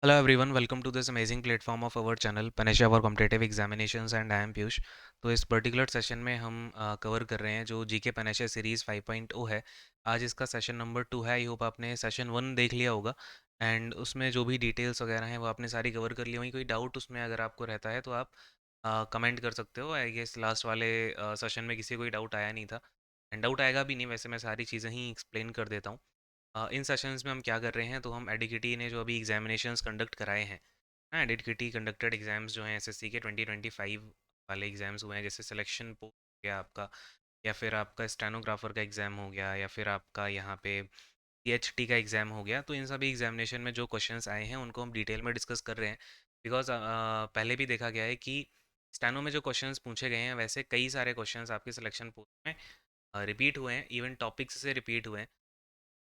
Hello everyone, welcome to this amazing platform of our channel Panisha for Competitive Examinations and I am Piyush। तो इस particular session में हम cover कर रहे हैं जो जीके पनेशा सीरीज़ 5.0 है। आज इसका सेशन नंबर 2 है। आई होप आपने सेशन 1 देख लिया होगा एंड उसमें जो भी डिटेल्स वगैरह हैं वो आपने सारी कवर कर ली होंगी। कोई डाउट उसमें अगर आपको रहता है तो आप कमेंट कर सकते हो। आई गेस लास्ट वाले सेशन में किसी को कोई डाउट आया नहीं था एंड डाउट आएगा भी नहीं, वैसे मैं सारी चीज़ें ही एक्सप्लेन कर देता हूँ। इन सेशंस में हम क्या कर रहे हैं, तो हम एडिकिटी ने जो अभी एग्जामिनेशंस कंडक्ट कराए हैं ना, एडिकिटी कंडक्टेड एग्जाम्स जो हैं एसएससी के 2025 वाले एग्जाम्स हुए हैं, जैसे सिलेक्शन पोस्ट हो गया आपका, या फिर आपका स्टेनोग्राफर का एग्ज़ाम हो गया, या फिर आपका यहाँ पे पीएचडी का एग्ज़ाम हो गया। तो इन सभी एग्जामिनेशन में जो क्वेश्चंस आए हैं उनको हम डिटेल में डिस्कस कर रहे हैं। बिकॉज पहले भी देखा गया है कि स्टेनो में जो क्वेश्चंस पूछे गए हैं वैसे कई सारे क्वेश्चंस आपके सिलेक्शन पोस्ट में रिपीट हुए हैं, इवन टॉपिक्स से रिपीट हुए हैं।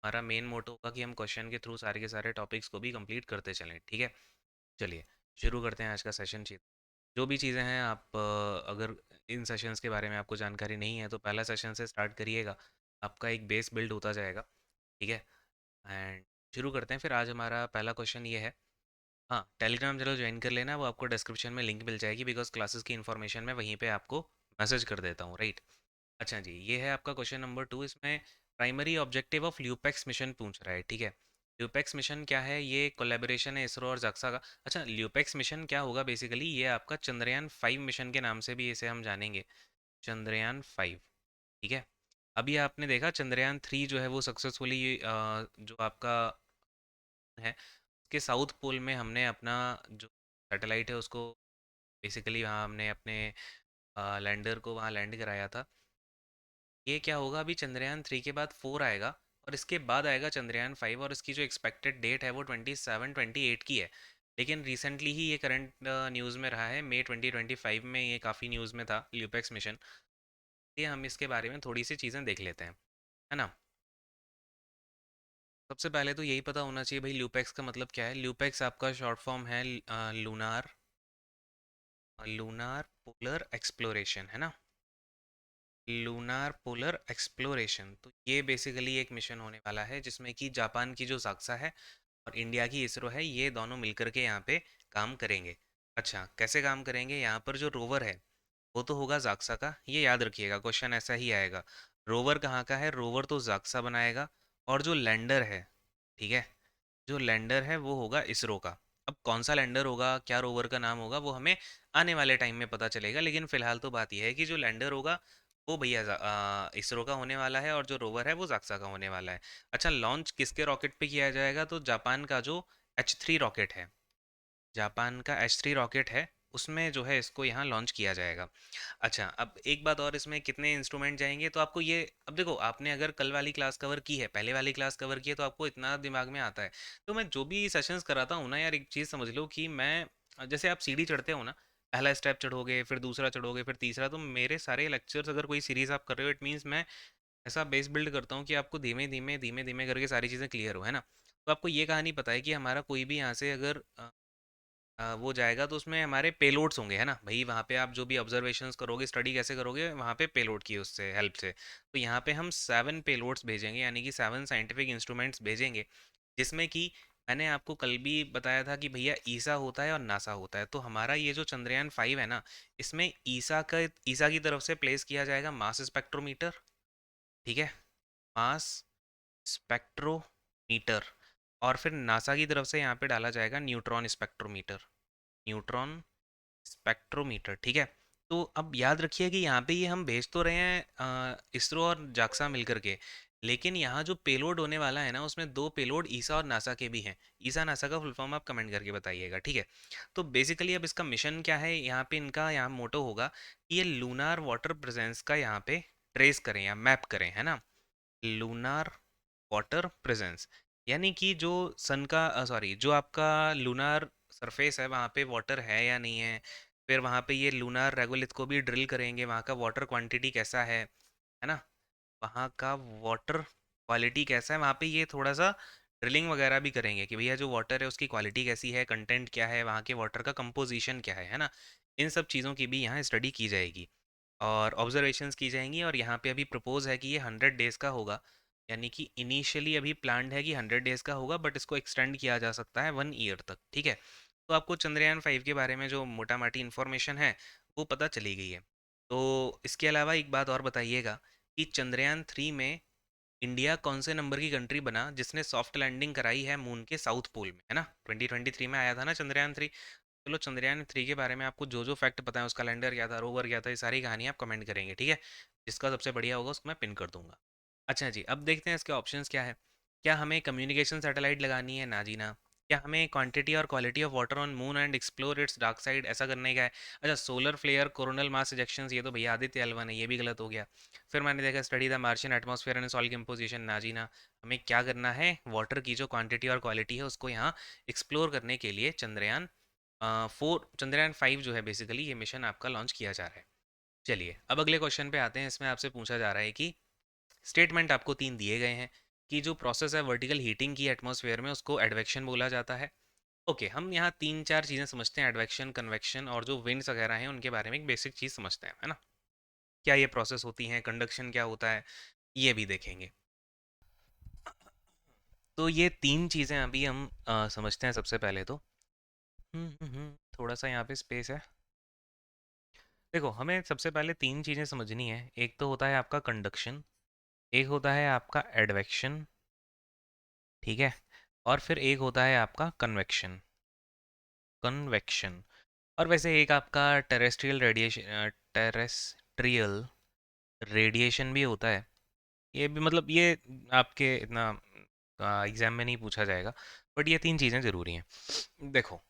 हमारा मेन मोटो होगा कि हम क्वेश्चन के थ्रू सारे के सारे टॉपिक्स को भी कंप्लीट करते चलें। ठीक है, चलिए शुरू करते हैं आज का सेशन। जो भी चीज़ें हैं आप अगर इन सेशंस के बारे में आपको जानकारी नहीं है तो पहला सेशन से स्टार्ट करिएगा, आपका एक बेस बिल्ड होता जाएगा। ठीक है, एंड शुरू करते हैं। फिर आज हमारा पहला क्वेश्चन ये है। हाँ, टेलीग्राम चैनल ज्वाइन कर लेना, वो आपको डिस्क्रिप्शन में लिंक मिल जाएगी, बिकॉज क्लासेस की इन्फॉर्मेशन मैं वहीं पे आपको मैसेज कर देता हूँ, राइट। अच्छा जी, ये है आपका क्वेश्चन नंबर 2। इसमें primary objective of LUPEX mission पूछ रहा है। ठीक है, ल्यूपेक्स मिशन क्या है? ये कोलैबोरेशन है इसरो और जाक्सा का। अच्छा, ल्यूपेक्स मिशन क्या होगा? बेसिकली ये आपका चंद्रयान 5 मिशन के नाम से भी इसे हम जानेंगे, चंद्रयान 5। ठीक है, अभी आपने देखा चंद्रयान 3 जो है वो सक्सेसफुली जो आपका है उसके साउथ पोल में हमने अपना जो सैटेलाइट है उसको बेसिकली वहाँ हमने अपने लैंडर को वहाँ लैंड कराया था। ये क्या होगा, अभी चंद्रयान 3 के बाद 4 आएगा और इसके बाद आएगा चंद्रयान 5, और इसकी जो एक्सपेक्टेड डेट है वो 27-28 की है। लेकिन रिसेंटली ही ये करंट न्यूज़ में रहा है, मई 2025 में ये काफ़ी न्यूज़ में था ल्यूपेक्स मिशन। ये हम इसके बारे में थोड़ी सी चीज़ें देख लेते हैं, है ना। सबसे पहले तो यही पता होना चाहिए भाई ल्यूपेक्स का मतलब क्या है। ल्यूपेक्स आपका शॉर्ट फॉर्म है लूनार लूनार पोलर एक्सप्लोरेशन, है ना। लूनार पोलर एक्सप्लोरेशन, तो ये बेसिकली एक मिशन होने वाला है जिसमें कि जापान की जो साक्सा है और इंडिया की इसरो है, ये दोनों मिलकर के यहाँ पे काम करेंगे। अच्छा, कैसे काम करेंगे? यहाँ पर जो रोवर है वो तो होगा जाक्सा का, ये याद रखिएगा, क्वेश्चन ऐसा ही आएगा। रोवर कहाँ का है? रोवर तो जाक्सा बनाएगा। और जो लैंडर है, ठीक है, जो लैंडर है वो होगा इसरो का। अब कौन सा लैंडर होगा, क्या रोवर का नाम होगा, वो हमें आने वाले टाइम में पता चलेगा, लेकिन फिलहाल तो बात यह है कि जो लैंडर होगा वो भैया इसरो का होने वाला है और जो रोवर है वो जाक्सा का होने वाला है। अच्छा, लॉन्च किसके रॉकेट पे किया जाएगा? तो जापान का जो H3 रॉकेट है, जापान का H3 रॉकेट है, उसमें जो है इसको यहाँ लॉन्च किया जाएगा। अच्छा, अब एक बात और, इसमें कितने इंस्ट्रूमेंट जाएंगे तो आपको ये, अब देखो आपने अगर कल वाली क्लास कवर की है, पहले वाली क्लास कवर की है, तो आपको इतना दिमाग में आता है। तो मैं जो भी सेशंस कराता हूँ ना यार, एक चीज़ समझ लो कि मैं, जैसे आप सीढ़ी चढ़ते हो ना, पहला स्टेप चढ़ोगे, फिर दूसरा चढ़ोगे, फिर तीसरा, तो मेरे सारे लेक्चर्स अगर कोई सीरीज़ आप कर रहे हो, इट मीन्स मैं ऐसा बेस बिल्ड करता हूँ कि आपको धीमे धीमे धीमे धीमे करके सारी चीज़ें क्लियर हो, है ना। तो आपको ये कहानी पता है कि हमारा कोई भी यहाँ से अगर वो जाएगा तो उसमें हमारे पेलोड्स होंगे, है ना भाई। वहाँ पे आप जो भी ऑब्जर्वेशंस करोगे, स्टडी कैसे करोगे, वहाँ पे पेलोड की उससे हेल्प से। तो यहाँ पे हम 7 पेलोड्स भेजेंगे, यानी कि 7 साइंटिफिक इंस्ट्रूमेंट्स भेजेंगे, जिसमें कि मैंने आपको कल भी बताया था कि भैया ईसा होता है और नासा होता है। तो हमारा ये जो चंद्रयान 5 है ना, इसमें ईसा की तरफ से प्लेस किया जाएगा मास स्पेक्ट्रोमीटर। ठीक है, मास स्पेक्ट्रोमीटर। और फिर नासा की तरफ से यहाँ पे डाला जाएगा न्यूट्रॉन स्पेक्ट्रोमीटर, न्यूट्रॉन स्पेक्ट्रोमीटर। ठीक है, तो अब याद रखिए कि यहाँ पे ये हम भेज तो रहे हैं इसरो और जाक्सा मिलकर के, लेकिन यहाँ जो पेलोड होने वाला है ना, उसमें 2 पेलोड ईसा और नासा के भी हैं। ईसा नासा का फुल फॉर्म आप कमेंट करके बताइएगा, ठीक है। तो बेसिकली अब इसका मिशन क्या है, यहाँ पे इनका यहाँ मोटो होगा कि ये लूनार वाटर प्रेजेंस का यहाँ पे ट्रेस करें या मैप करें, है ना। लूनार वाटर प्रेजेंस, यानी कि जो सन का, सॉरी, जो आपका लूनार सरफेस है वहाँ पे वाटर है या नहीं है। फिर वहाँ पे ये लूनार रेगोलिथ को भी ड्रिल करेंगे, वहाँ का वाटर क्वांटिटी कैसा है ना। वहाँ का वाटर क्वालिटी कैसा है, वहाँ पे ये थोड़ा सा ड्रिलिंग वगैरह भी करेंगे कि भैया जो वाटर है उसकी क्वालिटी कैसी है, कंटेंट क्या है, वहाँ के वाटर का कंपोजिशन क्या है ना। इन सब चीज़ों की भी यहाँ स्टडी की जाएगी और ऑब्जर्वेशंस की जाएंगी। और यहाँ पे अभी प्रपोज है कि ये 100 डेज़ का होगा। यानी कि इनिशियली अभी प्लान्ड है कि 100 डेज का होगा, बट इसको एक्सटेंड किया जा सकता है 1 ईयर तक, ठीक है। तो आपको चंद्रयान 5 के बारे में जो मोटा माटी इन्फॉर्मेशन है वो पता चली गई है। तो इसके अलावा एक बात और बताइएगा कि चंद्रयान 3 में इंडिया कौन से नंबर की कंट्री बना जिसने सॉफ्ट लैंडिंग कराई है मून के साउथ पोल में, है ना। 2023 में आया था ना चंद्रयान 3। चलो चंद्रयान 3 के बारे में आपको जो जो फैक्ट पता है, उसका लैंडर क्या था, रोवर क्या था, ये सारी कहानी आप कमेंट करेंगे, ठीक है। जिसका सबसे बढ़िया होगा उसको मैं पिन कर दूंगा। अच्छा जी, अब देखते हैं इसके ऑप्शंस क्या है। क्या हमें कम्युनिकेशन सैटेलाइट लगानी है? ना जी ना। क्या हमें क्वांटिटी और quality of water on moon and explore its dark side, ऐसा करने का है? अच्छा, solar flare, coronal mass ejections, ये तो भैया आदित्य एल1 है, ये भी गलत हो गया। फिर मैंने देखा study the Martian atmosphere and soil composition, ना जी ना। हमें क्या करना है? वाटर की जो क्वांटिटी और क्वालिटी है उसको यहाँ एक्सप्लोर करने के लिए चंद्रयान 5 जो है बेसिकली ये मिशन आपका लॉन्च किया जा रहा है। चलिए अब अगले क्वेश्चन पे आते हैं। इसमें आपसे पूछा जा रहा है कि स्टेटमेंट आपको 3 दिए गए हैं कि जो प्रोसेस है वर्टिकल हीटिंग की एटमॉस्फेयर में उसको एडवेक्शन बोला जाता है। ओके, हम यहाँ 3 4 चीज़ें समझते हैं, एडवेक्शन, कन्वेक्शन और जो विंड्स वगैरह हैं उनके बारे में एक बेसिक चीज़ समझते हैं, है ना। क्या ये प्रोसेस होती हैं, कंडक्शन क्या होता है, ये भी देखेंगे। तो ये 3 चीज़ें अभी हम समझते हैं सबसे पहले तो। थोड़ा सा यहाँ पे स्पेस है। देखो, हमें सबसे पहले 3 चीज़ें समझनी है। एक तो होता है आपका कंडक्शन, एक होता है आपका एडवेक्शन, ठीक है, और फिर एक होता है आपका कन्वेक्शन। कन्वेक्शन। और वैसे एक आपका टेरेस्ट्रियल रेडिएशन भी होता है। ये भी मतलब ये आपके इतना एग्जाम में नहीं पूछा जाएगा, बट ये 3 चीज़ें ज़रूरी हैं। देखो,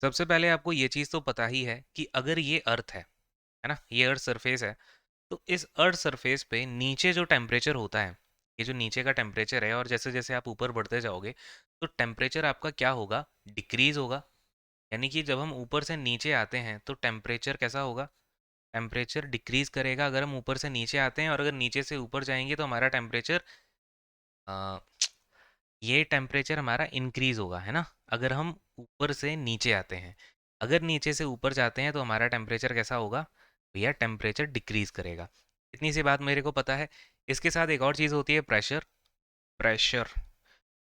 सबसे पहले आपको ये चीज़ तो पता ही है कि अगर ये अर्थ है ना, ये अर्थ सरफेस है, तो इस अर्थ सरफेस पे नीचे जो टेम्परेचर होता है, ये जो नीचे का टेम्परेचर है, और जैसे जैसे आप ऊपर बढ़ते जाओगे तो टेम्परेचर आपका क्या होगा? डिक्रीज होगा। यानी कि जब हम ऊपर से नीचे आते हैं तो टेम्परेचर कैसा होगा? टेम्परेचर डिक्रीज करेगा अगर हम ऊपर से नीचे आते हैं, और अगर नीचे से ऊपर जाएंगे तो हमारा टेम्परेचर, ये टेम्परेचर हमारा इंक्रीज होगा, है ना, अगर हम ऊपर से नीचे आते हैं। अगर नीचे से ऊपर जाते हैं तो हमारा टेम्परेचर कैसा होगा? भैया टेम्परेचर डिक्रीज करेगा। इतनी सी बात मेरे को पता है। इसके साथ एक और चीज़ होती है, प्रेशर। प्रेशर,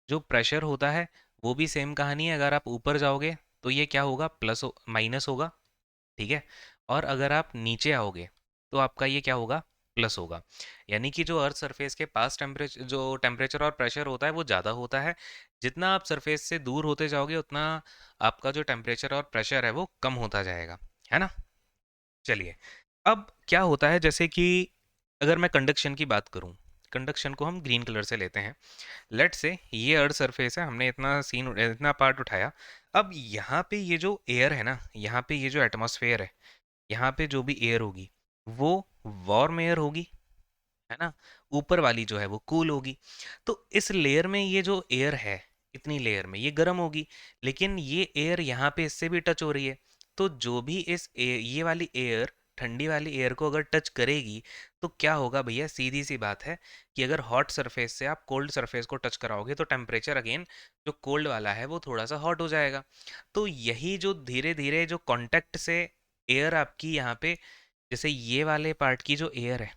जो प्रेशर होता है वो भी सेम कहानी है। अगर आप ऊपर जाओगे तो ये क्या होगा? माइनस होगा, ठीक है। और अगर आप नीचे आओगे तो आपका ये क्या होगा? प्लस होगा। यानी कि जो अर्थ सरफेस के पास टेम्परेचर और प्रेशर होता है वो ज़्यादा होता है। जितना आप सरफेस से दूर होते जाओगे उतना आपका जो टेम्परेचर और प्रेशर है वो कम होता जाएगा, है ना। चलिए, अब क्या होता है, जैसे कि अगर मैं कंडक्शन की बात करूं, कंडक्शन को हम ग्रीन कलर से लेते हैं। लेट से ये अर्थ सरफेस है, हमने इतना पार्ट उठाया। अब यहाँ पे ये जो एयर है ना, यहाँ पे ये जो एटमॉस्फेयर है, यहाँ पे जो भी एयर होगी वो वार्म एयर होगी, है ना। ऊपर वाली जो है वो कूल होगी। तो इस लेयर में ये जो एयर है, इतनी लेयर में ये गर्म होगी, लेकिन ये एयर यहाँ पे इससे भी टच हो रही है। तो जो भी ये वाली एयर, ठंडी वाली एयर को अगर टच करेगी तो क्या होगा भैया? सीधी सी बात है कि अगर हॉट सरफेस से आप कोल्ड सरफेस को टच कराओगे तो टेम्परेचर अगेन जो कोल्ड वाला है वो थोड़ा सा हॉट हो जाएगा। तो यही जो धीरे धीरे जो कांटेक्ट से एयर आपकी यहाँ पे, जैसे ये वाले पार्ट की जो एयर है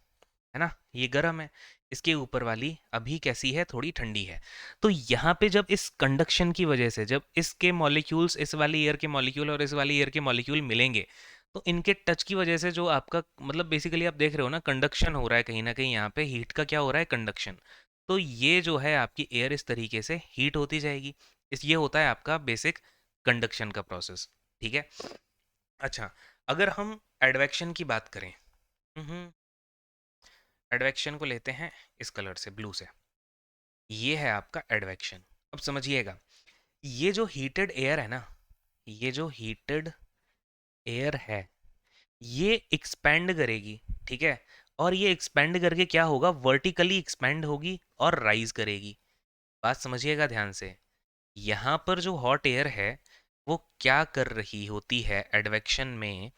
ना, ये गर्म है, इसके ऊपर वाली अभी कैसी है? थोड़ी ठंडी है। तो यहाँ पे जब इस कंडक्शन की वजह से, जब इसके मॉलिक्यूल्स, इस वाली एयर के मॉलिक्यूल और इस वाली एयर के मॉलिक्यूल मिलेंगे, तो इनके टच की वजह से जो आपका मतलब बेसिकली आप देख रहे हो ना, कंडक्शन हो रहा है कहीं ना कहीं। यहाँ पे हीट का क्या हो रहा है? कंडक्शन। तो ये जो है आपकी एयर इस तरीके से हीट होती जाएगी। ये होता है आपका बेसिक कंडक्शन का प्रोसेस, ठीक है। अच्छा, अगर हम एडवेक्शन की बात करें, एडवेक्शन को लेते हैं इस कलर से, ब्लू से। ये है आपका एडवेक्शन। अब समझिएगा, ये जो हीटेड एयर है ना, ये जो हीटेड एयर है ये एक्सपेंड करेगी, ठीक है। और ये एक्सपेंड करके क्या होगा? वर्टिकली एक्सपेंड होगी और राइज करेगी। बात समझिएगा ध्यान से। यहाँ पर जो हॉट एयर है वो क्या कर रही होती है एडवेक्शन में?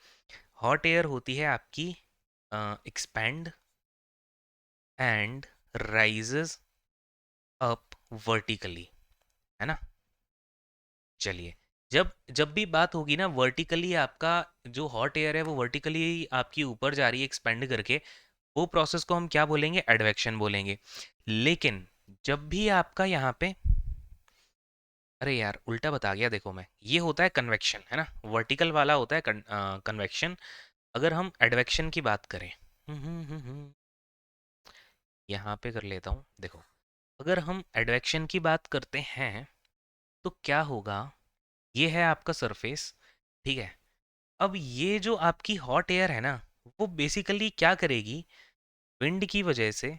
हॉट एयर होती है आपकी expand and rises up vertically, है ना। चलिए, जब जब भी बात होगी ना वर्टिकली, आपका जो हॉट एयर है वो वर्टिकली आपकी ऊपर जा रही है एक्सपेंड करके, वो प्रोसेस को हम क्या बोलेंगे, एडवेक्शन बोलेंगे। लेकिन जब भी आपका यहाँ पे, अरे यार उल्टा बता गया, देखो मैं, ये होता है कन्वेक्शन, है ना, वर्टिकल वाला होता है कन्वेक्शन। अगर हम एडवेक्शन की बात करें, यहाँ पे कर लेता हूँ, देखो, अगर हम एडवेक्शन की बात करते हैं तो क्या होगा, ये है आपका सरफेस, ठीक है। अब ये जो आपकी हॉट एयर है ना, वो बेसिकली क्या करेगी, विंड की वजह से,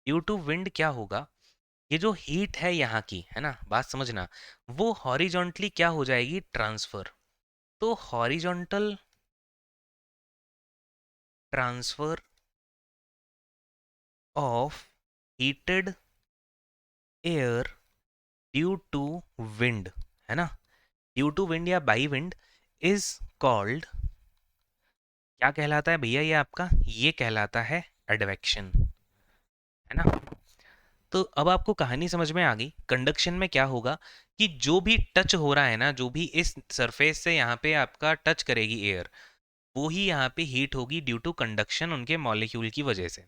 ड्यू टू विंड क्या होगा, ये जो हीट है यहाँ की, है ना, बात समझना, वो हॉरिजॉन्टली क्या हो जाएगी, ट्रांसफर। तो horizontal transfer of heated air due to wind, है ना, ड्यू टू विंड या बाई विंड इज कॉल्ड, क्या कहलाता है भैया ये आपका, ये कहलाता है एडवेक्शन, है ना। तो अब आपको कहानी समझ में आ गई। कंडक्शन में क्या होगा कि जो भी टच हो रहा है ना, जो भी इस सरफेस से यहाँ पे आपका टच करेगी एयर, वो ही यहाँ पे हीट होगी ड्यू टू कंडक्शन उनके मॉलिक्यूल की वजह से।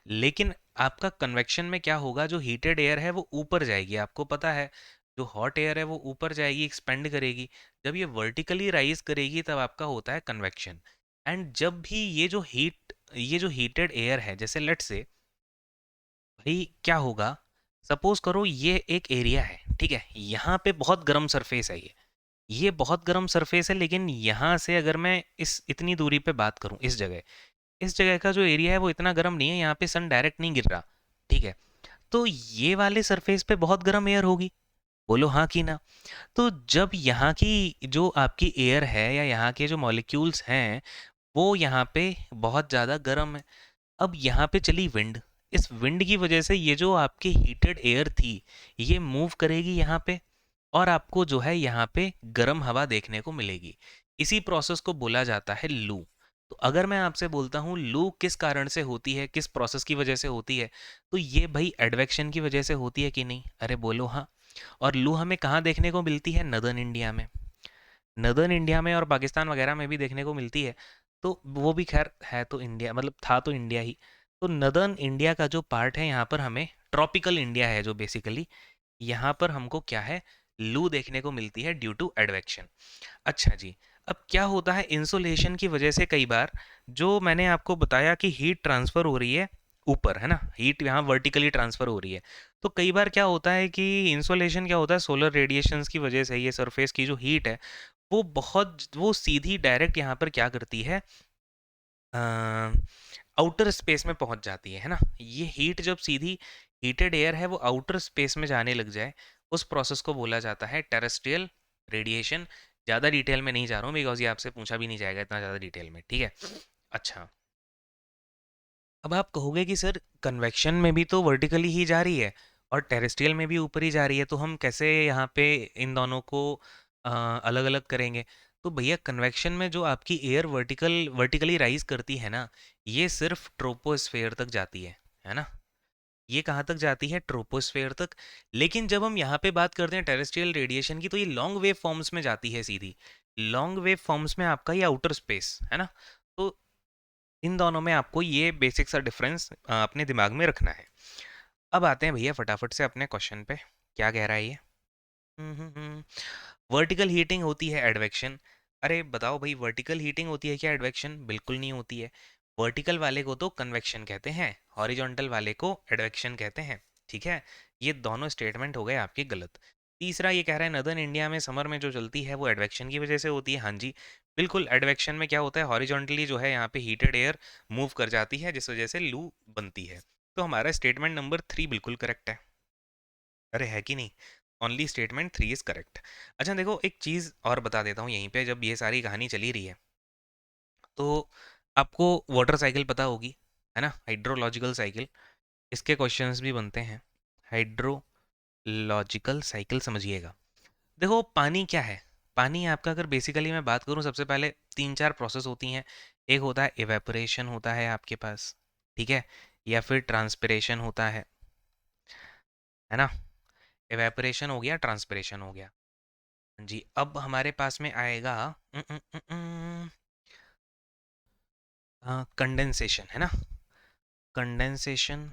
लेकिन आपका कन्वेक्शन में क्या होगा, जो हीटेड एयर है वो ऊपर जाएगी, आपको पता है, जो हॉट एयर है वो ऊपर जाएगी, एक्सपेंड करेगी। जब ये वर्टिकली राइज करेगी तब आपका होता है कन्वेक्शन। एंड जब भी ये जो हीटेड एयर है, जैसे लेट से भाई क्या होगा, सपोज करो ये एक एरिया है, ठीक है, यहाँ पे बहुत गर्म सरफेस है, ये बहुत गर्म सरफेस है, लेकिन यहाँ से अगर मैं इस इतनी दूरी पे बात करूँ, इस जगह का जो एरिया है वो इतना गर्म नहीं है, यहाँ पे सन डायरेक्ट नहीं गिर रहा, ठीक है। तो ये वाले सरफेस पे बहुत गर्म एयर होगी, बोलो हाँ कि ना। तो जब यहाँ की जो आपकी एयर है या यहाँ के जो मॉलिक्यूल्स हैं, वो यहाँ पे बहुत ज़्यादा गर्म है, अब यहाँ पे चली विंड, इस विंड की वजह से ये जो आपकी हीटेड एयर थी, ये मूव करेगी यहाँ पे, और आपको जो है यहाँ पे गर्म हवा देखने को मिलेगी। इसी प्रोसेस को बोला जाता है लू। तो अगर मैं आपसे बोलता हूँ लू किस कारण से होती है, किस प्रोसेस की वजह से होती है, तो ये भाई एडवेक्शन की वजह से होती है कि नहीं, अरे बोलो हाँ। और लू हमें कहाँ देखने को मिलती है, नदर्न इंडिया में, नदर्न इंडिया में और पाकिस्तान वगैरह में भी देखने को मिलती है। तो वो भी खैर है तो इंडिया, मतलब था तो इंडिया ही। तो नदर्न इंडिया का जो पार्ट है, यहाँ पर हमें ट्रॉपिकल इंडिया है जो बेसिकली, यहाँ पर हमको क्या है, लू देखने को मिलती है ड्यू टू एडवेक्शन। अच्छा जी, अब क्या होता है, इंसोलेशन की वजह से कई बार, जो मैंने आपको बताया कि हीट ट्रांसफर हो रही है ऊपर, है ना, हीट यहाँ वर्टिकली ट्रांसफर हो रही है, तो कई बार क्या होता है कि इंसोलेशन क्या होता है, सोलर रेडिएशंस की वजह से ये सरफेस की जो हीट है, वो सीधी डायरेक्ट यहाँ पर क्या करती है, आउटर स्पेस में पहुंच जाती है ना। ये हीट जब सीधी, हीटेड एयर है वो आउटर स्पेस में जाने लग जाए, उस प्रोसेस को बोला जाता है टेरेस्ट्रियल रेडिएशन। ज़्यादा डिटेल में नहीं जा रहा हूँ, बिकॉज ये आपसे पूछा भी नहीं जाएगा इतना ज़्यादा डिटेल में, ठीक है। अच्छा, अब आप कहोगे कि सर कन्वेक्शन में भी तो वर्टिकली ही जा रही है और टेरेस्ट्रियल में भी ऊपर ही जा रही है, तो हम कैसे यहाँ पे इन दोनों को अलग अलग करेंगे। तो भैया कन्वेक्शन में जो आपकी एयर वर्टिकली राइज करती है ना, ये सिर्फ ट्रोपोस्फेयर तक जाती है ना, ये कहाँ तक जाती है, ट्रोपोस्फेयर तक। लेकिन जब हम यहाँ पे बात करते हैं टेरेस्ट्रियल रेडिएशन की, तो ये लॉन्ग वेव फॉर्म्स में जाती है सीधी, लॉन्ग वेव फॉर्म्स में आपका ये आउटर स्पेस है ना। तो इन दोनों में आपको ये बेसिक सा डिफरेंस अपने दिमाग में रखना है। अब आते हैं भैया फटाफट से अपने क्वेश्चन पे, क्या कह रहा है ये। वर्टिकल हीटिंग होती है एडवेक्शन। अरे बताओ भाई, वर्टिकल हीटिंग होती है क्या एडवेक्शन, बिल्कुल नहीं होती है। वर्टिकल वाले को तो कन्वेक्शन कहते हैं, हॉरिजॉन्टल वाले को एडवेक्शन कहते हैं, ठीक है। ये दोनों स्टेटमेंट हो गए आपके गलत। तीसरा ये कह रहा है नदर्न इंडिया में समर में जो चलती है वो एडवेक्शन की वजह से होती है, हाँ जी बिल्कुल। एडवेक्शन में क्या होता है, हॉरिजॉन्टली जो है यहाँ पे हीटेड एयर मूव कर जाती है, जिस वजह से लू बनती है। तो हमारा स्टेटमेंट नंबर 3 बिल्कुल करेक्ट है। अरे है कि नहीं, ओनली स्टेटमेंट 3 इज करेक्ट। अच्छा देखो, एक चीज़ और बता देता हूँ यहीं पे, जब ये सारी कहानी चली रही है तो आपको वाटर साइकिल पता होगी, है ना, हाइड्रोलॉजिकल साइकिल, इसके क्वेश्चंस भी बनते हैं। हाइड्रोलॉजिकल साइकिल समझिएगा। देखो पानी क्या है, पानी आपका अगर बेसिकली मैं बात करूँ, सबसे पहले तीन चार प्रोसेस होती हैं। एक होता है इवेपोरेशन होता है आपके पास, ठीक है, या फिर ट्रांसपिरेशन होता है ना। इवेपोरेशन हो गया, ट्रांसपिरेशन हो गया, जी। अब हमारे पास में आएगा कंडेंसेशन, है ना। कंडेंसेशन।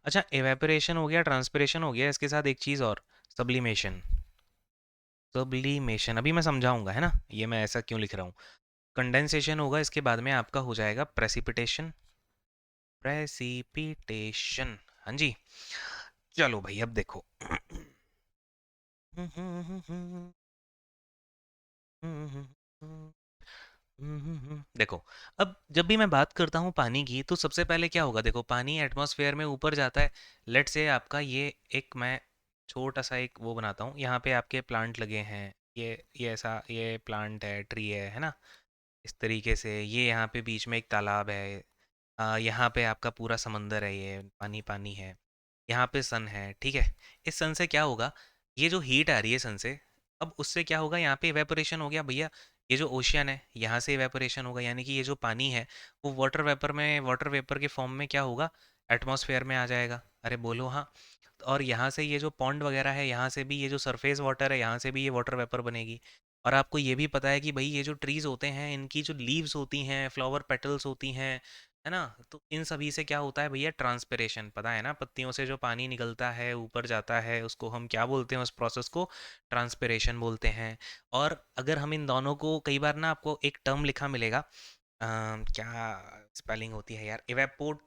अच्छा, एवेपोरेशन हो गया, ट्रांसपिरेशन हो गया, इसके साथ एक चीज़ और, सब्लिमेशन। सब्लिमेशन अभी मैं समझाऊंगा, है ना, ये मैं ऐसा क्यों लिख रहा हूँ। कंडेंसेशन होगा, इसके बाद में आपका हो जाएगा प्रेसिपिटेशन। प्रेसिपिटेशन, हाँ जी। चलो भाई अब देखो। देखो, अब जब भी मैं बात करता हूँ पानी की, तो सबसे पहले क्या होगा, देखो पानी एटमॉस्फेयर में ऊपर जाता है। लेट से आपका ये एक, मैं छोटा सा एक वो बनाता हूँ, यहाँ पे आपके प्लांट लगे हैं, ये ऐसा ये प्लांट है, ट्री है ना, इस तरीके से ये यहाँ पे बीच में एक तालाब है। यहाँ पे आपका पूरा समंदर है, ये पानी पानी है। यहाँ पे सन है, ठीक है। इस सन से क्या होगा, ये जो हीट आ रही है सन से, अब उससे क्या होगा, यहाँ पे इवेपोरेशन हो गया भैया। ये जो ओशियन है, यहाँ से इवेपोरेशन होगा, यानी कि ये जो पानी है वो वाटर वेपर के फॉर्म में क्या होगा, एटमॉस्फेयर में आ जाएगा। अरे बोलो हाँ। और यहाँ से ये जो पॉन्ड वगैरह है, यहाँ से भी ये जो सरफेस वाटर है, यहाँ से भी ये वाटर वेपर बनेगी। और आपको ये भी पता है कि भाई ये जो ट्रीज होते हैं, इनकी जो लीव्स होती हैं, फ्लावर पेटल्स होती हैं, है ना, तो इन सभी से क्या होता है भैया, ट्रांसपिरेशन। पता है ना, पत्तियों से जो पानी निकलता है ऊपर जाता है, उसको हम क्या बोलते हैं, उस प्रोसेस को ट्रांसपिरेशन बोलते हैं। और अगर हम इन दोनों को, कई बार ना आपको एक टर्म लिखा मिलेगा, क्या स्पेलिंग होती है यार, इवेपोर्ट,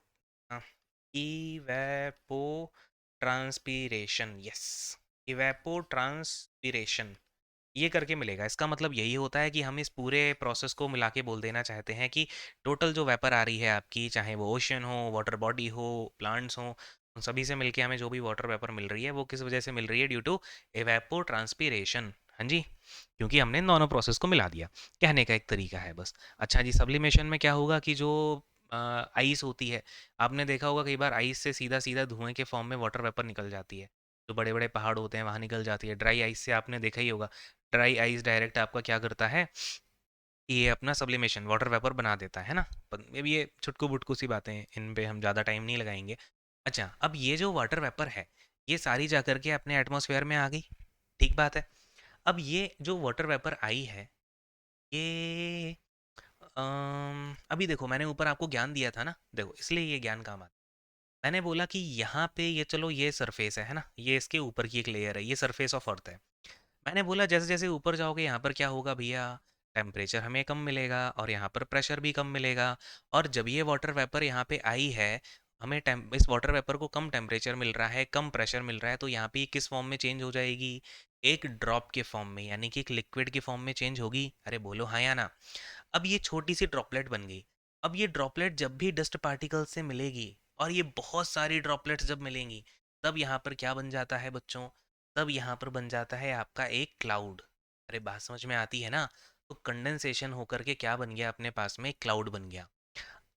इवेपो ट्रांसपीरेशन, यस, इवेपो ट्रांसपीरेशन, ये करके मिलेगा। इसका मतलब यही होता है कि हम इस पूरे प्रोसेस को मिला के बोल देना चाहते हैं कि टोटल जो वेपर आ रही है आपकी, चाहे वो ओशन हो, वाटर बॉडी हो, प्लांट्स हो, उन सभी से मिलके हमें जो भी वाटर वेपर मिल रही है, वो किस वजह से मिल रही है, ड्यू टू एवेपो ट्रांसपीरेशन। हाँ जी, क्योंकि हमने इन दोनों प्रोसेस को मिला दिया, कहने का एक तरीका है बस। अच्छा जी, सब्लिमेशन में क्या होगा कि जो आइस होती है, आपने देखा होगा कई बार आइस से सीधा सीधा धुएं के फॉर्म में वाटर वेपर निकल जाती है। जो बड़े बड़े पहाड़ होते हैं वहाँ निकल जाती है। ड्राई आइस से आपने देखा ही होगा, ड्राई आइस डायरेक्ट आपका क्या करता है, कि ये अपना सब्लिमेशन वाटर वेपर बना देता है ना। मे भी ये छुटकू बुटकू सी बातें हैं, इन पे हम ज़्यादा टाइम नहीं लगाएंगे। अच्छा, अब ये जो वाटर वेपर है, ये सारी जा करके अपने एटमॉस्फेयर में आ गई, ठीक बात है। अब ये जो वाटर वेपर आई है, ये अभी देखो, मैंने ऊपर आपको ज्ञान दिया था ना, देखो इसलिए ये ज्ञान काम आता है। मैंने बोला कि यहाँ पे ये, चलो ये सरफेस है ना, ये इसके ऊपर की एक लेयर है, ये सरफेस ऑफ अर्थ है। मैंने बोला जैसे जैसे ऊपर जाओगे, यहाँ पर क्या होगा भैया, टेम्परेचर हमें कम मिलेगा और यहाँ पर प्रेशर भी कम मिलेगा। और जब ये वाटर वेपर यहाँ पे आई है, हमें इस वाटर वेपर को कम टेम्परेचर मिल रहा है, कम प्रेशर मिल रहा है, तो यहाँ पे ये किस फॉर्म में चेंज हो जाएगी, एक ड्रॉप के फॉर्म में, यानी कि एक लिक्विड के फॉर्म में चेंज होगी। अरे बोलो हाँ या ना। अब ये छोटी सी ड्रॉपलेट बन गई। अब ये ड्रॉपलेट जब भी डस्ट पार्टिकल से मिलेगी, और ये बहुत सारी ड्रॉपलेट्स जब मिलेंगी, तब यहाँ पर क्या बन जाता है बच्चों, तब यहाँ पर बन जाता है आपका एक क्लाउड। अरे बात समझ में आती है ना। तो कंडेंसेशन होकर के क्या बन गया, अपने पास में एक क्लाउड बन गया।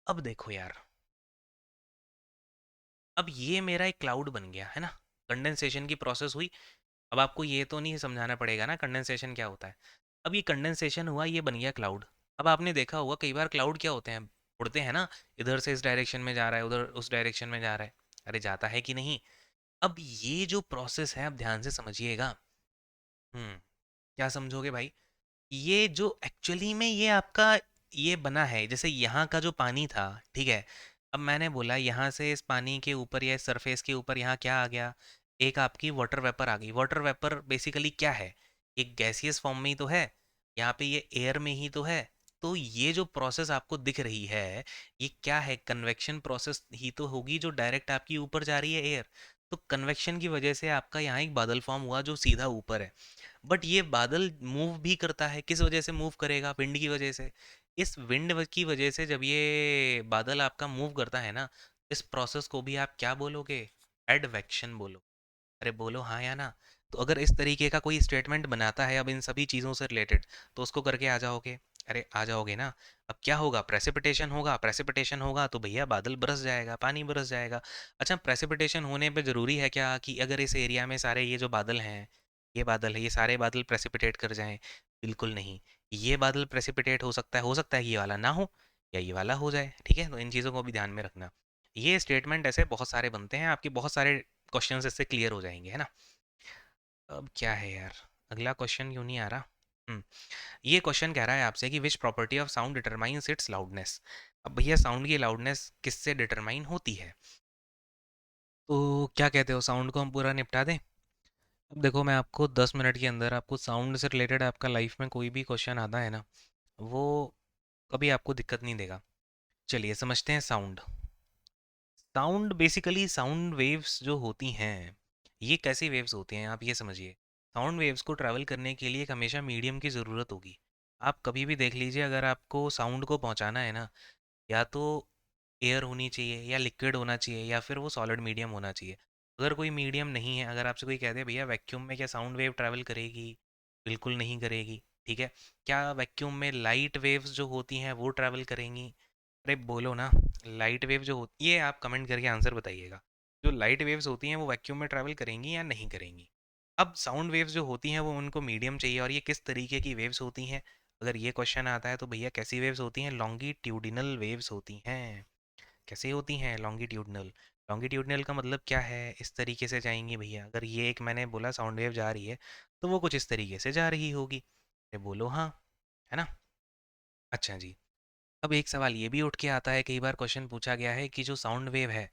अब देखो यार, अब ये मेरा एक क्लाउड बन गया है ना, कंडेंसेशन की प्रोसेस हुई। अब आपको ये तो नहीं समझाना पड़ेगा ना कंडेंसेशन क्या होता है। अब ये कंडेंसेशन हुआ, ये बन गया क्लाउड। अब आपने देखा होगा कई बार क्लाउड क्या होते हैं, उड़ते हैं ना, इधर से इस डायरेक्शन में जा रहा है, उधर उस डायरेक्शन में जा रहा है। अरे जाता है कि नहीं। अब ये जो प्रोसेस है, अब ध्यान से समझिएगा। क्या समझोगे भाई, ये जो एक्चुअली में ये आपका ये बना है, जैसे यहाँ का जो पानी था, ठीक है। अब मैंने बोला यहाँ से इस पानी के ऊपर या सरफेस के ऊपर यहाँ क्या आ गया, एक आपकी वाटर वेपर आ गई। वाटर वेपर बेसिकली क्या है, एक गैसियस फॉर्म में ही तो है, यहाँ पे ये एयर में ही तो है। तो ये जो प्रोसेस आपको दिख रही है, ये क्या है, कन्वेक्शन प्रोसेस ही तो होगी, जो डायरेक्ट आपकी ऊपर जा रही है एयर। तो कन्वेक्शन की वजह से आपका यहाँ एक बादल फॉर्म हुआ जो सीधा ऊपर है। बट ये बादल मूव भी करता है, किस वजह से मूव करेगा, विंड की वजह से। इस विंड की वजह से जब ये बादल आपका मूव करता है ना, इस प्रोसेस को भी आप क्या बोलोगे, एडवेक्शन बोलो। अरे बोलो हाँ या ना। तो अगर इस तरीके का कोई स्टेटमेंट बनाता है अब इन सभी चीज़ों से रिलेटेड, तो उसको करके आ जाओगे। अरे आ जाओगे ना। अब क्या होगा, प्रेसिपिटेशन होगा, प्रेसिपिटेशन होगा तो भैया बादल बरस जाएगा, पानी बरस जाएगा। अच्छा, प्रेसिपिटेशन होने पे ज़रूरी है क्या कि अगर इस एरिया में सारे ये जो बादल हैं, ये बादल है, ये सारे बादल प्रेसिपिटेट कर जाएं? बिल्कुल नहीं। ये बादल प्रेसिपिटेट हो सकता है कि ये वाला ना हो, या ये वाला हो जाए, ठीक है। तो इन चीज़ों को भी ध्यान में रखना। ये स्टेटमेंट ऐसे बहुत सारे बनते हैं, आपके बहुत सारे क्वेश्चंस इससे क्लियर हो जाएंगे, है ना। अब क्या है यार, अगला क्वेश्चन क्यों नहीं आ रहा। हम्म, ये क्वेश्चन कह रहा है आपसे कि which property of sound determines it's loudness. अब भैया साउंड की लाउडनेस किससे डिटरमाइन होती है? तो क्या कहते हो, साउंड को हम पूरा निपटा दें? अब देखो, मैं आपको 10 मिनट के अंदर आपको साउंड से रिलेटेड आपका लाइफ में कोई भी क्वेश्चन आता है ना, वो कभी आपको दिक्कत नहीं देगा। चलिए समझते हैं sound. Sound basically sound waves जो होती हैं, ये कैसी वेव्स होती हैं आप ये समझिए। साउंड वेव्स को ट्रैवल करने के लिए एक हमेशा मीडियम की ज़रूरत होगी। आप कभी भी देख लीजिए, अगर आपको साउंड को पहुंचाना है ना, या तो एयर होनी चाहिए या लिक्विड होना चाहिए या फिर वो सॉलिड मीडियम होना चाहिए। अगर कोई मीडियम नहीं है, अगर आपसे कोई कह दे भैया वैक्यूम में क्या साउंड वेव ट्रैवल करेगी, बिल्कुल नहीं करेगी। ठीक है, क्या वैक्यूम में लाइट वेव्स जो होती हैं वो ट्रैवल करेंगी? अरे बोलो ना, लाइट वेव जो होती है, आप कमेंट करके आंसर बताइएगा। जो लाइट वेव्स होती हैं वो वैक्यूम में ट्रैवल करेंगी या नहीं करेंगी? अब साउंड वेव्स जो होती हैं वो उनको मीडियम चाहिए, और ये किस तरीके की वेव्स होती हैं? अगर ये क्वेश्चन आता है तो भैया कैसी वेव्स होती हैं? लॉन्गिट्यूडिनल वेव्स होती हैं। कैसे होती हैं लॉन्गिट्यूडनल? लॉन्गिट्यूडनल का मतलब क्या है? इस तरीके से जाएंगी भैया। अगर ये एक मैंने बोला साउंड वेव जा रही है, तो वो कुछ इस तरीके से जा रही होगी। अरे बोलो हाँ, है ना? अच्छा जी। अब एक सवाल ये भी उठ के आता है, कई बार क्वेश्चन पूछा गया है कि जो साउंड वेव है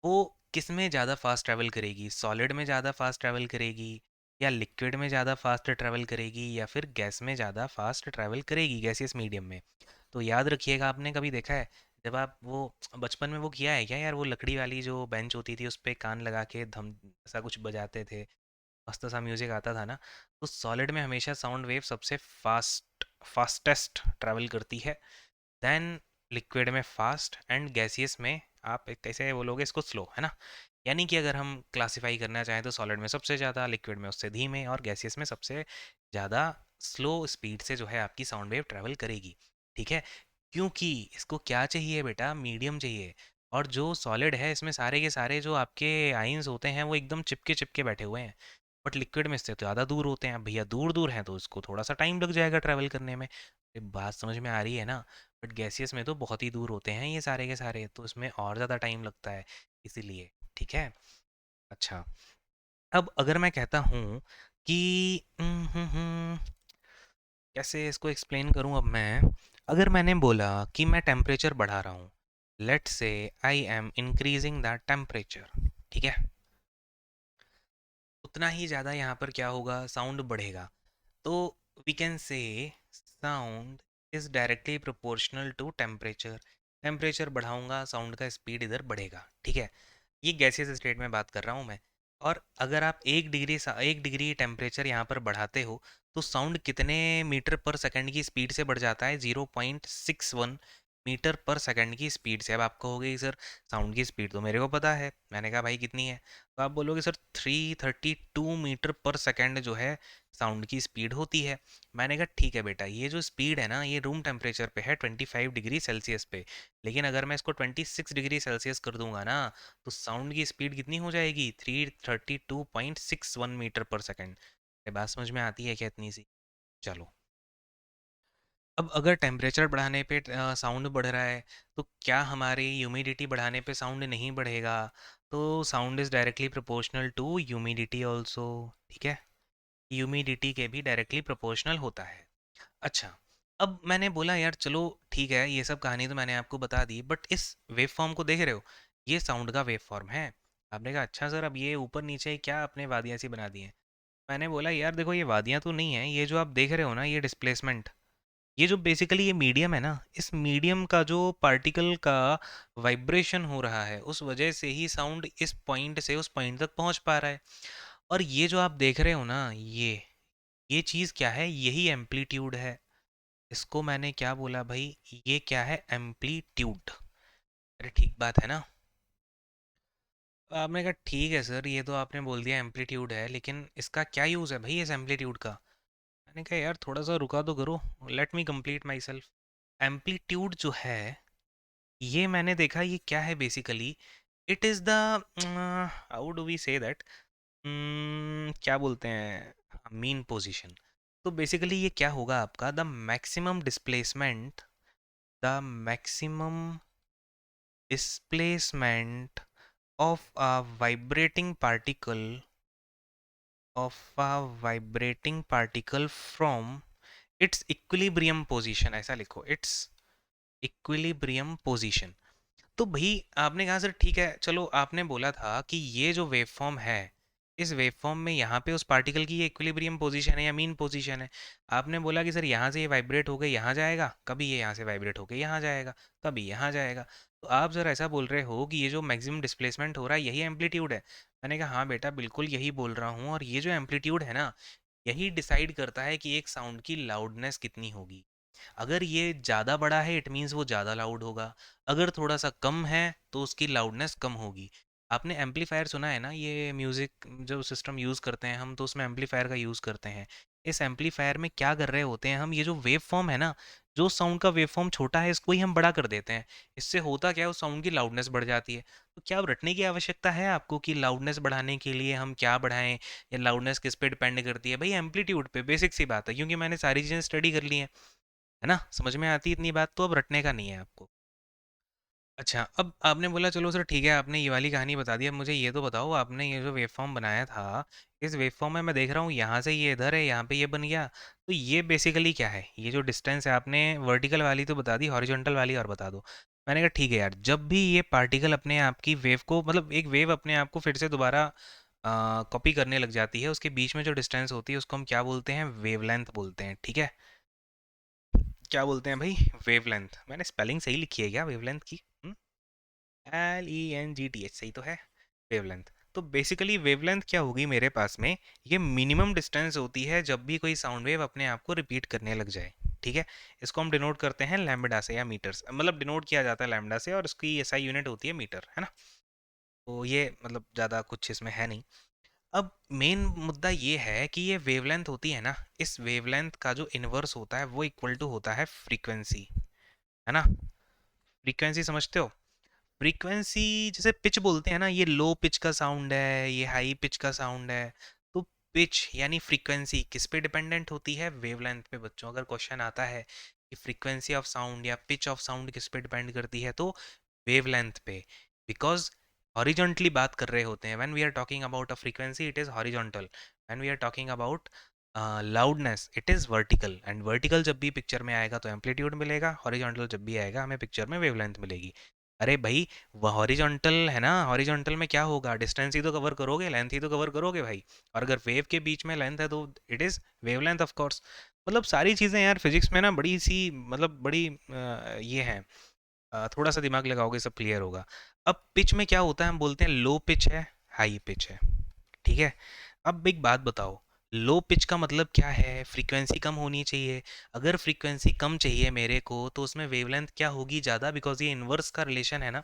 वो किस में ज़्यादा फास्ट ट्रैवल करेगी? सॉलिड में ज़्यादा फास्ट ट्रैवल करेगी, या लिक्विड में ज़्यादा फास्ट ट्रैवल करेगी, या फिर गैस में ज़्यादा फास्ट ट्रैवल करेगी, गैसियस मीडियम में? तो याद रखिएगा, आपने कभी देखा है जब आप वो बचपन में वो किया है क्या यार, वो लकड़ी वाली जो बेंच होती थी उस पे कान लगा के धम ऐसा कुछ बजाते थे, मस्त सा म्यूजिक आता था ना? तो सॉलिड में हमेशा साउंड वेव सबसे फास्टेस्ट ट्रैवल करती है, देन लिक्विड में फास्ट, एंड गैसियस में आप एक कैसे बोलोगे इसको, स्लो, है ना? यानी कि अगर हम क्लासिफाई करना चाहें तो सॉलिड में सबसे ज़्यादा, लिक्विड में उससे धीमे, और गैसियस में सबसे ज़्यादा स्लो स्पीड से जो है आपकी साउंड वेव ट्रैवल करेगी। ठीक है, क्योंकि इसको क्या चाहिए बेटा, मीडियम चाहिए। और जो सॉलिड है इसमें सारे के सारे जो आपके आइंस होते हैं वो एकदम चिपके चिपके बैठे हुए हैं, बट लिक्विड में इससे तो ज़्यादा दूर होते हैं। भैया दूर दूर हैं तो इसको थोड़ा सा टाइम लग जाएगा ट्रैवल करने में। ये बात समझ में आ रही है ना? बट गैसियस में तो बहुत ही दूर होते हैं ये सारे के सारे, तो इसमें और ज़्यादा टाइम लगता है, इसीलिए। ठीक है, अच्छा। अब अगर मैं कहता हूँ कि कैसे इसको एक्सप्लेन करूँ अब मैं, अगर मैंने बोला कि मैं टेम्परेचर बढ़ा रहा हूँ, let's say I am increasing the temperature, ठीक है, उतना ही ज़्यादा यहाँ पर क्या होगा, साउंड बढ़ेगा। तो we can say sound is directly proportional to temperature. Temperature बढ़ाऊंगा, साउंड का स्पीड इधर बढ़ेगा। ठीक है, ये गैसियस स्टेट में बात कर रहा हूँ मैं। और अगर आप 1 डिग्री टेम्परेचर यहाँ पर बढ़ाते हो, तो साउंड कितने मीटर पर सेकंड की स्पीड से बढ़ जाता है? 0.61 मीटर पर सेकंड की स्पीड से। अब आप कहोगे कि सर साउंड की स्पीड तो मेरे को पता है। मैंने कहा भाई कितनी है? तो आप बोलोगे सर 332 मीटर पर सेकंड जो है साउंड की स्पीड होती है। मैंने कहा ठीक है बेटा, ये जो स्पीड है ना ये रूम टेम्परेचर पे है 25 डिग्री सेल्सियस पे, लेकिन अगर मैं इसको 26 डिग्री सेल्सियस कर दूंगा ना, तो साउंड की स्पीड कितनी हो जाएगी? 332.61 मीटर पर सेकेंड। बात समझ में आती है क्या इतनी सी? चलो, अब अगर टेम्परेचर बढ़ाने पे साउंड बढ़ रहा है, तो क्या हमारी ह्यूमिडिटी बढ़ाने पे साउंड नहीं बढ़ेगा? तो sound is directly proportional to humidity also. ठीक है, ह्यूमिडिटी के भी डायरेक्टली प्रोपोर्शनल होता है। अच्छा, अब मैंने बोला यार चलो ठीक है, ये सब कहानी तो मैंने आपको बता दी, बट इस वेव फॉर्म को देख रहे हो, ये साउंड का वेव फॉर्म है। आपने कहा अच्छा सर, अब ये ऊपर नीचे क्या आपने वादियाँ सी बना दी हैं? मैंने बोला यार देखो, ये वादियाँ तो नहीं है, ये जो आप देख रहे हो ना, ये डिस्प्लेसमेंट, ये जो बेसिकली ये मीडियम है ना, इस मीडियम का जो पार्टिकल का वाइब्रेशन हो रहा है, उस वजह से ही साउंड इस पॉइंट से उस पॉइंट तक पहुंच पा रहा है। और ये जो आप देख रहे हो ना, ये चीज़ क्या है? यही एम्पलीट्यूड है। इसको मैंने क्या बोला भाई? ये क्या है? एम्पलीट्यूड। अरे ठीक बात है ना? आपने कहा ठीक है सर, ये तो आपने बोल दिया एम्पलीट्यूड है, लेकिन इसका क्या यूज़ है भाई इस एम्पलीट्यूड का? मैंने कहा यार थोड़ा सा रुका तो करो, let me complete myself. Amplitude जो है, ये मैंने देखा ये क्या है basically, it is the, how do we say that, क्या बोलते हैं, मीन पोजीशन। तो बेसिकली ये क्या होगा आपका, the maximum displacement, the maximum displacement of a vibrating particle, from it's equilibrium position, ऐसा लिखो, इट्स इक्विलिब्रियम पोजीशन। तो भाई आपने कहा सर ठीक है, चलो आपने बोला था कि ये जो वेव फॉर्म है, इस वेव फॉर्म में यहाँ पे उस पार्टिकल की ये इक्विलिब्रियम पोजीशन है या मीन पोजीशन है। आपने बोला कि सर यहाँ से ये वाइब्रेट होकर यहाँ जाएगा, कभी ये यहाँ से वाइब्रेट होकर यहाँ जाएगा, कभी यहाँ जाएगा। तो आप सर ऐसा बोल रहे हो कि ये जो मैक्सिमम डिस्प्लेसमेंट हो रहा है यही एम्पलीट्यूड है। मैंने कहा हाँ बेटा बिल्कुल यही बोल रहा हूँ, और ये जो एम्पलीट्यूड है ना, यही डिसाइड करता है कि एक साउंड की लाउडनेस कितनी होगी। अगर ये ज़्यादा बड़ा है इट मीन्स वो ज़्यादा लाउड होगा, अगर थोड़ा सा कम है तो उसकी लाउडनेस कम होगी। आपने एम्पलीफायर सुना है ना, ये म्यूज़िक जो सिस्टम यूज़ करते हैं हम, तो उसमें एम्पलीफायर का यूज़ करते हैं। इस एम्पलीफायर में क्या कर रहे होते हैं हम, ये जो वेव फॉर्म है ना, जो साउंड का वेव फॉर्म छोटा है इसको ही हम बड़ा कर देते हैं। इससे होता क्या है, उस साउंड की लाउडनेस बढ़ जाती है। तो क्या अब रटने की आवश्यकता है आपको कि लाउडनेस बढ़ाने के लिए हम क्या बढ़ाएं, या लाउडनेस किस पे डिपेंड करती है? भाई एम्पलीट्यूड पे, बेसिक सी बात है, क्योंकि मैंने सारी चीज़ें स्टडी कर ली हैं, है ना, समझ में आती है इतनी बात, तो अब रटने का नहीं है आपको। अच्छा, अब आपने बोला चलो सर ठीक है, आपने ये वाली कहानी बता दी, अब मुझे ये तो बताओ, आपने ये जो वेव फॉर्म बनाया था, इस वेव फॉर्म में मैं देख रहा हूँ यहाँ से ये इधर है, यहाँ पे ये बन गया, तो ये बेसिकली क्या है? ये जो डिस्टेंस है, आपने वर्टिकल वाली तो बता दी, हॉरिजॉन्टल वाली और बता दो। मैंने कहा ठीक है यार, जब भी ये पार्टिकल अपने आप की वेव को, मतलब एक वेव अपने आप को फिर से दोबारा कॉपी करने लग जाती है, उसके बीच में जो डिस्टेंस होती है उसको हम क्या बोलते हैं? वेवलेंथ बोलते हैं, ठीक है। क्या बोलते हैं भाई? वेवलेंथ। मैंने स्पेलिंग सही लिखी है क्या वेवलेंथ की? LENGTH सही तो है, वेवलेंथ। तो बेसिकली वेवलेंथ क्या होगी मेरे पास में? ये मिनिमम डिस्टेंस होती है जब भी कोई साउंड वेव अपने आप को रिपीट करने लग जाए, ठीक है। इसको हम डिनोट करते हैं लैम्बडा से या मीटर्स, मतलब डिनोट किया जाता है लैम्बडा से, और इसकी एसआई यूनिट होती है मीटर, है ना। तो ये मतलब ज़्यादा कुछ इसमें है नहीं। अब मेन मुद्दा ये है कि ये वेवलेंथ होती है ना, इस वेवलेंथ का जो इन्वर्स होता है वो इक्वल टू होता है फ्रीक्वेंसी, है ना। फ्रीक्वेंसी समझते हो? फ्रीक्वेंसी, जैसे पिच बोलते हैं ना, ये लो पिच का साउंड है, ये हाई पिच का साउंड है। तो पिच यानी फ्रीक्वेंसी किस पे डिपेंडेंट होती है? वेवलेंथ पे। बच्चों अगर क्वेश्चन आता है कि फ्रीक्वेंसी ऑफ साउंड या पिच ऑफ साउंड किस पे डिपेंड करती है, तो वेवलेंथ पे। बिकॉज हॉरिजॉन्टली बात कर रहे होते हैं, when we are talking about a frequency it is horizontal, when we are talking about loudness it is vertical, and vertical जब भी पिक्चर में आएगा तो एम्पलीट्यूड मिलेगा, हॉरिजॉन्टल जब भी आएगा हमें पिक्चर में वेवलेंथ मिलेगी। अरे भाई, वह हॉरिजॉन्टल है ना, हॉरिजॉन्टल में क्या होगा? डिस्टेंस ही तो कवर करोगे, लेंथ ही तो कवर करोगे भाई। और अगर वेव के बीच में लेंथ है तो it is wavelength of course. मतलब सारी चीज़ें यार फिजिक्स में ना बड़ी सी, मतलब बड़ी ये है, थोड़ा सा दिमाग लगाओगे सब क्लियर होगा। अब पिच में क्या होता है, हम बोलते हैं लो पिच है, हाई पिच है, ठीक है। अब एक बात बताओ, लो पिच का मतलब क्या है? फ्रीक्वेंसी कम होनी चाहिए। अगर फ्रीक्वेंसी कम चाहिए मेरे को तो उसमें वेवलेंथ क्या होगी? ज़्यादा, बिकॉज ये इन्वर्स का रिलेशन है ना।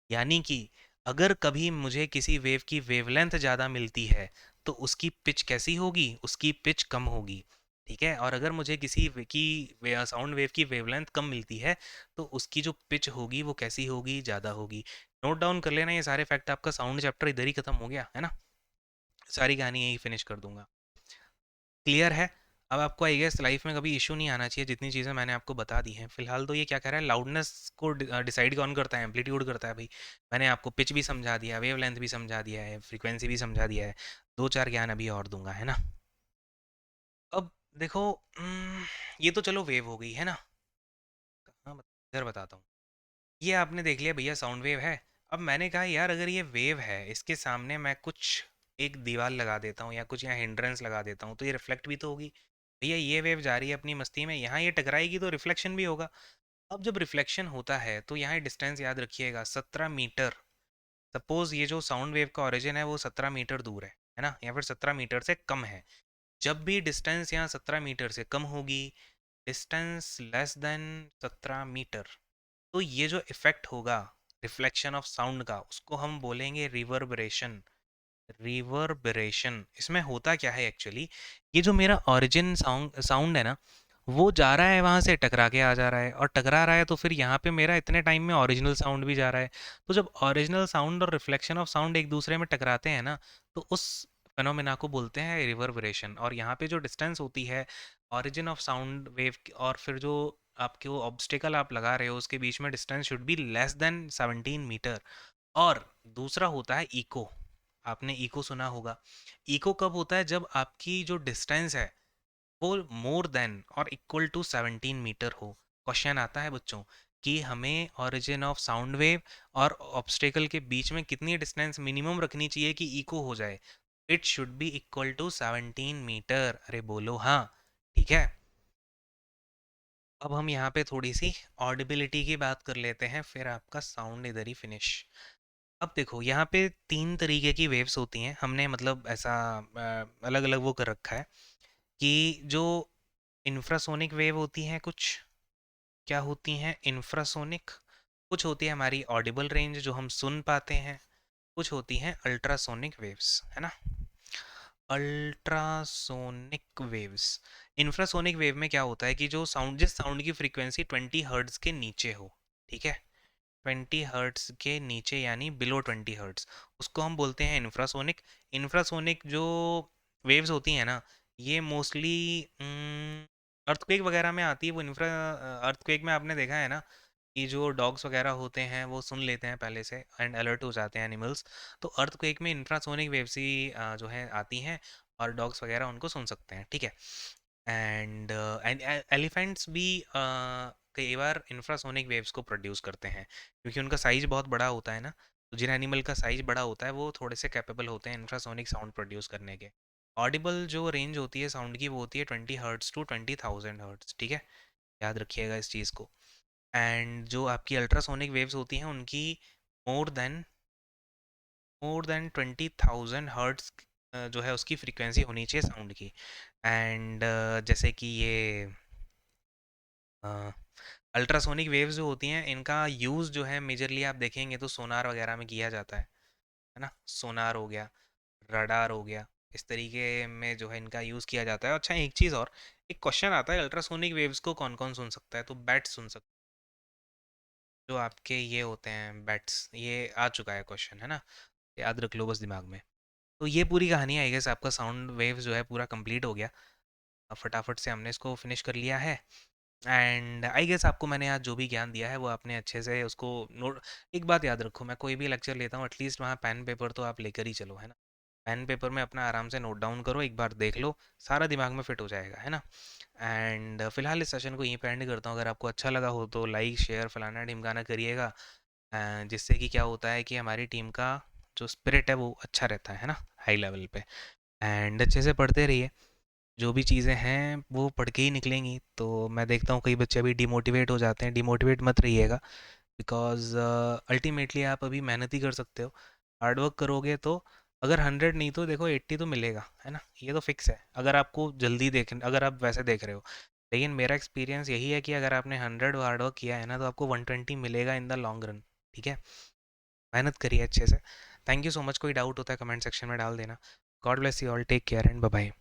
यानी कि अगर कभी मुझे किसी वेव की वेवलेंथ ज़्यादा मिलती है तो उसकी पिच कैसी होगी? उसकी पिच कम होगी, ठीक है। और अगर मुझे किसी साउंड वेव की वेवलेंथ कम मिलती है तो उसकी जो पिच होगी वो कैसी होगी? ज़्यादा होगी। नोट डाउन कर लेना ये सारे फैक्ट, आपका साउंड चैप्टर इधर ही खत्म हो गया है ना। सारी कहानी यही फिनिश कर दूंगा। क्लियर है? अब आपको आई गेस लाइफ में कभी इशू नहीं आना चाहिए, जितनी चीज़ें मैंने आपको बता दी हैं फिलहाल। तो ये क्या कह रहा है, लाउडनेस को डिसाइड कौन करता है? एम्पलीट्यूड करता है भाई। मैंने आपको पिच भी समझा दिया, वेवलेंथ भी समझा दिया है, फ्रीक्वेंसी भी समझा दिया है, दो चार ज्ञान अभी और दूंगा, है ना। अब देखो, ये तो चलो वेव हो गई है ना। हाँ, इधर बताता हूँ। ये आपने देख लिया भैया, साउंड वेव है। अब मैंने कहा यार अगर ये वेव है, इसके सामने मैं कुछ एक दीवार लगा देता हूँ या कुछ यहाँ हिंड्रेंस लगा देता हूँ तो ये रिफ्लेक्ट भी तो होगी। भैया ये वेव जा रही है अपनी मस्ती में, यहाँ ये टकराएगी तो रिफ्लेक्शन भी होगा। अब जब रिफ्लेक्शन होता है तो यहाँ डिस्टेंस याद रखिएगा, 17 मीटर। सपोज ये जो साउंड वेव का ओरिजिन है वो 17 मीटर दूर है ना, या फिर 17 मीटर से कम है। जब भी डिस्टेंस यहाँ 17 मीटर से कम होगी, डिस्टेंस लेस देन 17 मीटर, तो ये जो इफेक्ट होगा रिफ्लेक्शन ऑफ साउंड का, उसको हम बोलेंगे रिवर्बरेशन। रिवर्बरेशन इसमें होता क्या है एक्चुअली, ये जो मेरा ओरिजिन साउंड साउंड है ना, वो जा रहा है वहां से टकरा के आ जा रहा है, और टकरा रहा है तो फिर यहाँ पे मेरा इतने टाइम में ओरिजिनल साउंड भी जा रहा है। तो जब ओरिजिनल साउंड और रिफ्लेक्शन ऑफ साउंड एक दूसरे में टकराते हैं ना, तो उस फेनोमेना को बोलते हैं रिवर्बरेशन। और यहाँ पे जो डिस्टेंस होती है ओरिजिन ऑफ साउंड वेव और फिर जो आपके वो ऑब्स्टिकल आप लगा रहे हो उसके बीच में distance should be less than 17 metre. और दूसरा होता है इको। आपने इको सुना होगा। इको कब होता है? जब आपकी जो डिस्टेंस है वो मोर देन और इक्वल टू 17 मीटर हो। क्वेश्चन आता है बच्चों कि हमें ओरिजिन ऑफ साउंड वेव और ऑब्स्टेकल के बीच में कितनी डिस्टेंस मिनिमम रखनी चाहिए कि इको हो जाए। It should be equal to 17 metre. अरे बोलो हाँ। ठीक है। अब हम यहाँ पे थोड़ी सी ऑडिबिलिटी की बात कर लेते हैं, फिर आपका साउंड इधर ही फिनिश। अब देखो यहाँ पे तीन तरीके की वेव्स होती हैं, हमने मतलब ऐसा अलग अलग वो कर रखा है कि जो इंफ्रासोनिक वेव होती हैं कुछ, क्या होती हैं इंफ्रासोनिक, कुछ होती है हमारी ऑडिबल रेंज जो हम सुन पाते हैं, कुछ होती हैं अल्ट्रासोनिक वेव्स, है ना। अल्ट्रासोनिक वेव्स, इंफ्रासोनिक वेव में क्या होता है कि जो साउंड, जिस साउंड की फ्रीक्वेंसी 20 हर्ट्ज के नीचे हो, ठीक है, 20 हर्ट्ज के नीचे यानी बिलो 20 हर्ट्ज, उसको हम बोलते हैं इंफ्रासोनिक। इंफ्रासोनिक जो वेव्स होती हैं ना, ये मोस्टली अर्थक्वेक वगैरह में आती है। वो इंफ्रा अर्थक्वेक में आपने देखा है ना कि जो डॉग्स वगैरह होते हैं वो सुन लेते हैं पहले से एंड अलर्ट हो जाते हैं एनिमल्स। तो अर्थक्वेक में इंफ्रासोनिक वेव्स ही जो है आती हैं और डॉग्स वगैरह उनको सुन सकते हैं, ठीक है। एंड एलिफेंट्स भी कई बार इंफ्रासोनिक वेव्स को प्रोड्यूस करते हैं क्योंकि उनका साइज बहुत बड़ा होता है ना। तो जिन एनिमल का साइज बड़ा होता है वो थोड़े से कैपेबल होते हैं इंफ्रासोनिक साउंड प्रोड्यूस करने के। ऑडिबल जो रेंज होती है साउंड की वो होती है 20 हर्ट्स टू 20,000 हर्ट्स, ठीक है। याद रखिएगा इस चीज़ को। एंड जो आपकी अल्ट्रासोनिक वेव्स होती हैं उनकी more than more than 20,000 hertz जो है उसकी फ्रीक्वेंसी होनी चाहिए साउंड की। एंड जैसे कि ये अल्ट्रासोनिक वेव्स जो होती हैं इनका यूज़ जो है मेजरली आप देखेंगे तो सोनार वगैरह में किया जाता है ना। सोनार हो गया, रडार हो गया, इस तरीके में जो है इनका यूज़ किया जाता है। अच्छा एक चीज़ और, एक क्वेश्चन आता है अल्ट्रासोनिक वेव्स को कौन कौन सुन सकता है, तो बैट्स सुन सकते हैं। जो आपके ये होते हैं बैट्स, ये आ चुका है क्वेश्चन, है ना। याद रख लो बस दिमाग में। तो ये पूरी कहानी आई गेस आपका साउंड वेव्स जो है पूरा कंप्लीट हो गया। अब फटाफट से हमने इसको फिनिश कर लिया है। एंड आई गेस आपको मैंने आज जो भी ज्ञान दिया है वो आपने अच्छे से उसको नोट। एक बात याद रखो, मैं कोई भी लेक्चर लेता हूँ एटलीस्ट वहाँ पेन पेपर तो आप लेकर ही चलो, है ना। पेन पेपर में अपना आराम से नोट डाउन करो, एक बार देख लो, सारा दिमाग में फिट हो जाएगा, है ना। एंड फिलहाल इस सेशन को यहीं पे एंड करता हूँ। अगर आपको अच्छा लगा हो तो लाइक शेयर फलाना ढिमकाना करिएगा, जिससे कि क्या होता है कि हमारी टीम का जो स्पिरिट है वो अच्छा रहता है ना, हाई लेवल पे। एंड अच्छे से पढ़ते रहिए, जो भी चीज़ें हैं वो पढ़ के ही निकलेंगी। तो मैं देखता हूँ कई बच्चे अभी डिमोटिवेट हो जाते हैं, डिमोटिवेट मत रहिएगा, बिकॉज अल्टीमेटली आप अभी मेहनत ही कर सकते हो। हार्ड वर्क करोगे तो अगर 100 नहीं तो देखो 80 तो मिलेगा, है ना। ये तो फिक्स है, अगर आपको जल्दी देख, अगर आप वैसे देख रहे हो। लेकिन मेरा एक्सपीरियंस यही है कि अगर आपने 100 हार्ड वर्क किया है ना तो आपको 120 मिलेगा इन द लॉन्ग रन, ठीक है। मेहनत करिए अच्छे से। Thank you so much. कोई डाउट होता है कमेंट सेक्शन में डाल देना। God bless you all, take care and bye bye.